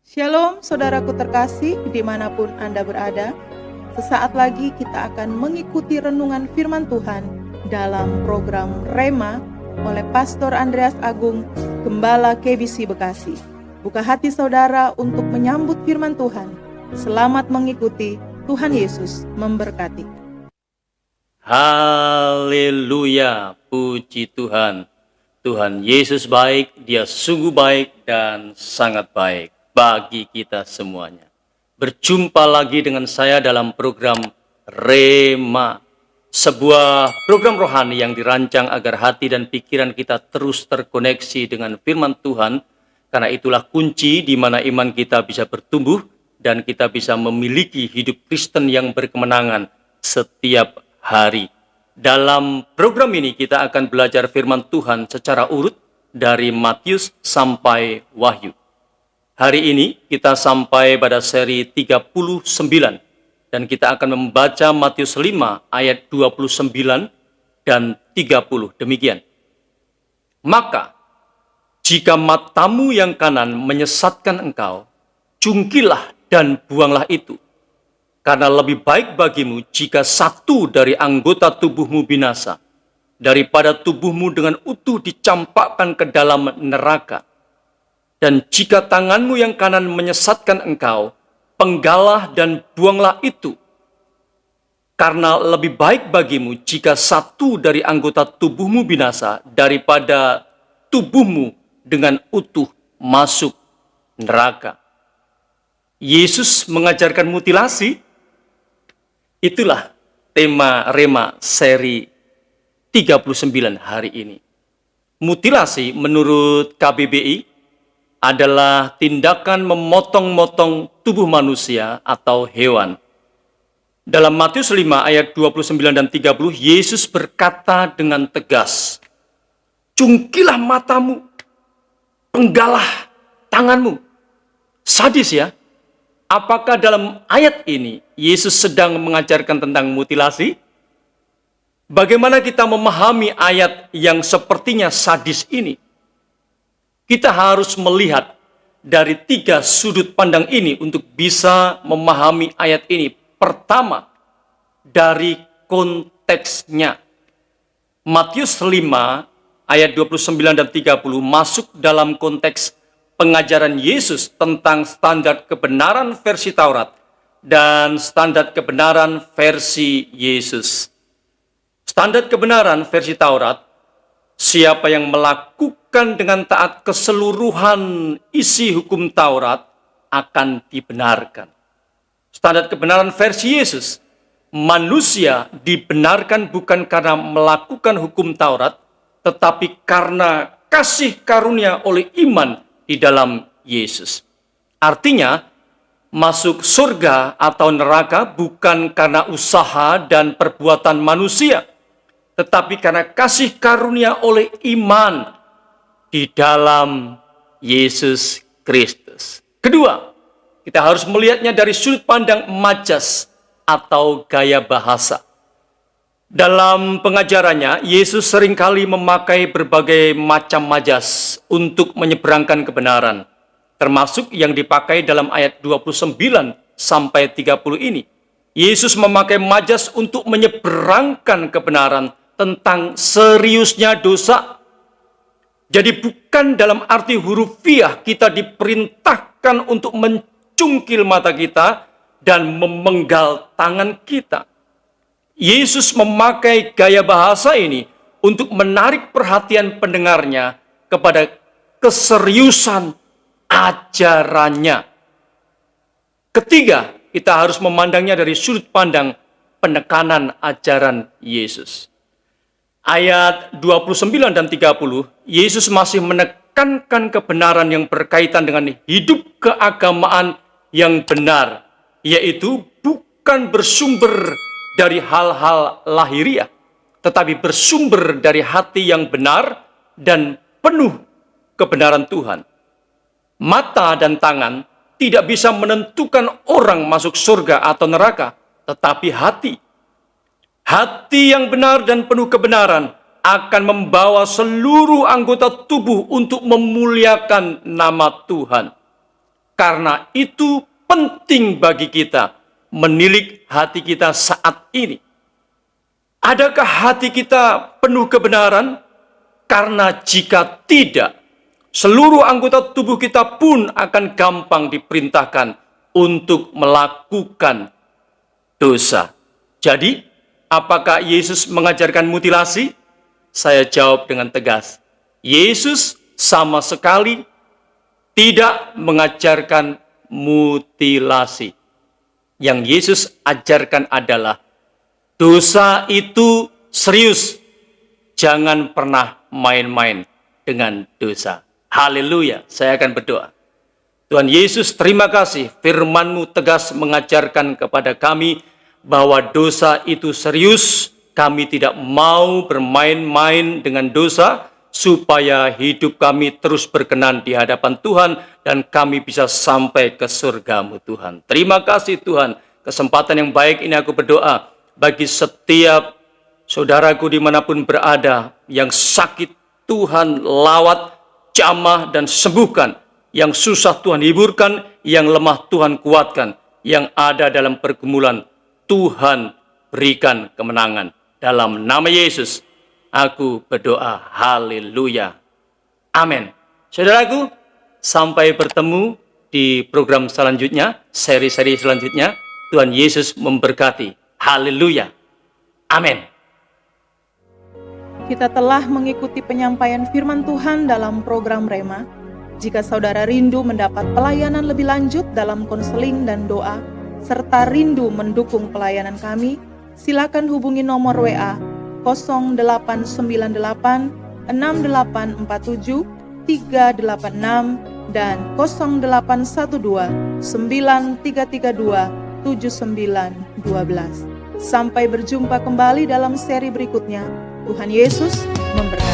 Shalom saudaraku terkasih dimanapun Anda berada. Sesaat lagi kita akan mengikuti renungan firman Tuhan dalam program Rema oleh Pastor Andreas Agung, Gembala KBC Bekasi. Buka hati saudara untuk menyambut firman Tuhan. Selamat mengikuti, Tuhan Yesus memberkati. Haleluya, puji Tuhan. Tuhan Yesus baik, Dia sungguh baik dan sangat baik bagi kita semuanya. Berjumpa lagi dengan saya dalam program Rema, sebuah program rohani yang dirancang agar hati dan pikiran kita terus terkoneksi dengan firman Tuhan, karena itulah kunci di mana iman kita bisa bertumbuh dan kita bisa memiliki hidup Kristen yang berkemenangan setiap hari. Dalam program ini kita akan belajar firman Tuhan secara urut dari Matius sampai Wahyu. Hari ini kita sampai pada seri 39 dan kita akan membaca Matius 5 ayat 29 dan 30 demikian. Maka jika matamu yang kanan menyesatkan engkau, jungkilah dan buanglah itu. Karena lebih baik bagimu jika satu dari anggota tubuhmu binasa, daripada tubuhmu dengan utuh dicampakkan ke dalam neraka. Dan jika tanganmu yang kanan menyesatkan engkau, penggalah dan buanglah itu. Karena lebih baik bagimu jika satu dari anggota tubuhmu binasa, daripada tubuhmu dengan utuh masuk neraka. Yesus mengajarkan mutilasi. Itulah tema Rema seri 39 hari ini. Mutilasi menurut KBBI adalah tindakan memotong-motong tubuh manusia atau hewan. Dalam Matius 5 ayat 29 dan 30, Yesus berkata dengan tegas, "Jungkilah matamu, penggalah tanganmu." Sadis ya. Apakah dalam ayat ini Yesus sedang mengajarkan tentang mutilasi? Bagaimana kita memahami ayat yang sepertinya sadis ini? Kita harus melihat dari 3 sudut pandang ini untuk bisa memahami ayat ini. Pertama, dari konteksnya. Matius 5 ayat 29 dan 30 masuk dalam konteks pengajaran Yesus tentang standar kebenaran versi Taurat dan standar kebenaran versi Yesus. Standar kebenaran versi Taurat, siapa yang melakukan dengan taat keseluruhan isi hukum Taurat akan dibenarkan. Standar kebenaran versi Yesus, manusia dibenarkan bukan karena melakukan hukum Taurat, tetapi karena kasih karunia oleh iman di dalam Yesus. Artinya, masuk surga atau neraka bukan karena usaha dan perbuatan manusia, tetapi karena kasih karunia oleh iman di dalam Yesus Kristus. Kedua, kita harus melihatnya dari sudut pandang majas atau gaya bahasa. Dalam pengajarannya, Yesus seringkali memakai berbagai macam majas untuk menyeberangkan kebenaran, termasuk yang dipakai dalam ayat 29 sampai 30 ini. Yesus memakai majas untuk menyeberangkan kebenaran tentang seriusnya dosa. Jadi bukan dalam arti hurufiah kita diperintahkan untuk mencungkil mata kita dan memenggal tangan kita. Yesus memakai gaya bahasa ini untuk menarik perhatian pendengarnya kepada keseriusan ajarannya. Ketiga, kita harus memandangnya dari sudut pandang penekanan ajaran Yesus. Ayat 29 dan 30, Yesus masih menekankan kebenaran yang berkaitan dengan hidup keagamaan yang benar, yaitu bukan bersumber dari hal-hal lahiriah, tetapi bersumber dari hati yang benar dan penuh kebenaran Tuhan. Mata dan tangan tidak bisa menentukan orang masuk surga atau neraka, tetapi hati. Hati yang benar dan penuh kebenaran akan membawa seluruh anggota tubuh untuk memuliakan nama Tuhan. karena itu penting bagi kita menilik hati kita saat ini. Adakah hati kita penuh kebenaran? Karena jika tidak, seluruh anggota tubuh kita pun akan gampang diperintahkan untuk melakukan dosa. Jadi, apakah Yesus mengajarkan mutilasi? Saya jawab dengan tegas. Yesus sama sekali tidak mengajarkan mutilasi. Yang Yesus ajarkan adalah dosa itu serius. Jangan pernah main-main dengan dosa. Haleluya, saya akan berdoa. Tuhan Yesus, terima kasih firman-Mu tegas mengajarkan kepada kami bahwa dosa itu serius. Kami tidak mau bermain-main dengan dosa, supaya hidup kami terus berkenan di hadapan Tuhan dan kami bisa sampai ke surga-Mu Tuhan. Terima kasih Tuhan, kesempatan yang baik ini aku berdoa bagi setiap saudaraku dimanapun berada yang sakit, Tuhan lawat, jamah dan sembuhkan. Yang susah Tuhan hiburkan, yang lemah Tuhan kuatkan, yang ada dalam pergumulan Tuhan berikan kemenangan. Dalam nama Yesus aku berdoa, haleluya, amin. Saudaraku, sampai bertemu di program selanjutnya, seri-seri selanjutnya. Tuhan Yesus memberkati, haleluya, amin. Kita telah mengikuti penyampaian firman Tuhan dalam program Rema. Jika saudara rindu mendapat pelayanan lebih lanjut dalam konseling dan doa, serta rindu mendukung pelayanan kami, silakan hubungi nomor WA 0898 6847 386 dan 0812 9332 7912. Sampai berjumpa kembali dalam seri berikutnya. Tuhan Yesus memberkati.